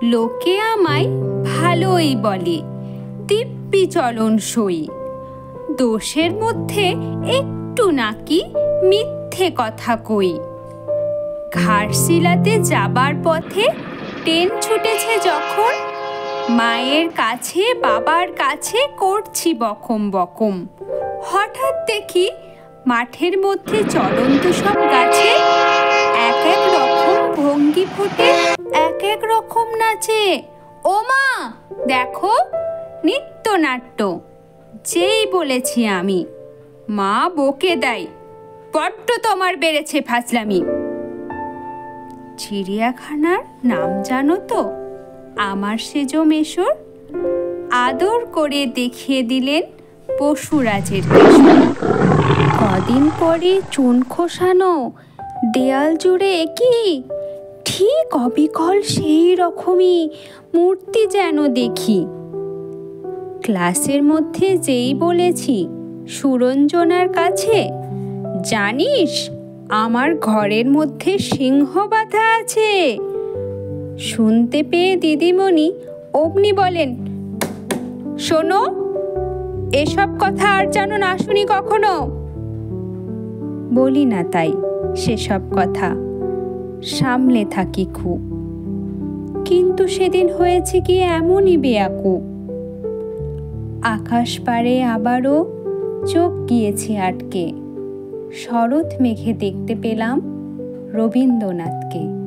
লোকে আমায় ভালোই বলে, দিব্যি চলন সই। দোষের মধ্যে একটু নাকি মিথ্যে কথা কই। ঘাটশিলাতে যাবার পথে ট্রেন ছুটেছে যখন, মায়ের কাছে বাবার কাছে করছি বকম বকম। হঠাৎ দেখি মাঠের মধ্যে চলন্ত সব গাছে এক এক রকম ভঙ্গি ফোটে, এক এক রকম নাচে। ও মা, দেখো নৃত্যনাট্য। যেই বলেছি আমি, মা বকে দেয়, বড্ড তোমার বেড়েছে ফাজলামি। চিড়িয়াখানার নাম জানো তো? আমার সেজ মেশর আদর করে দেখিয়ে দিলেন পশুরাজের কেশর। কদিন পরে চুন খোসানো দেয়াল জুড়ে একই ঠিক অবিকল সেই রকমই মূর্তি যেন দেখি। ক্লাসের মধ্যে যেই বলেছি সুরঞ্জনার কাছে, জানিস আমার ঘরের মধ্যে সিংহ বাঁধা আছে। শুনতে পেয়ে দিদিমণি অমনি বলেন, শোনো, এসব কথা আর যেন না শুনি কখনো। বলি না তাই সেসব কথা, সামলে থাকি খুব। কিন্তু সেদিন হয়েছে কি এমনই বেয়াকুব। আকাশ পাড়ে আবারও চোখ গিয়েছে আটকে, শরৎ মেঘে দেখতে পেলাম রবীন্দ্রনাথকে।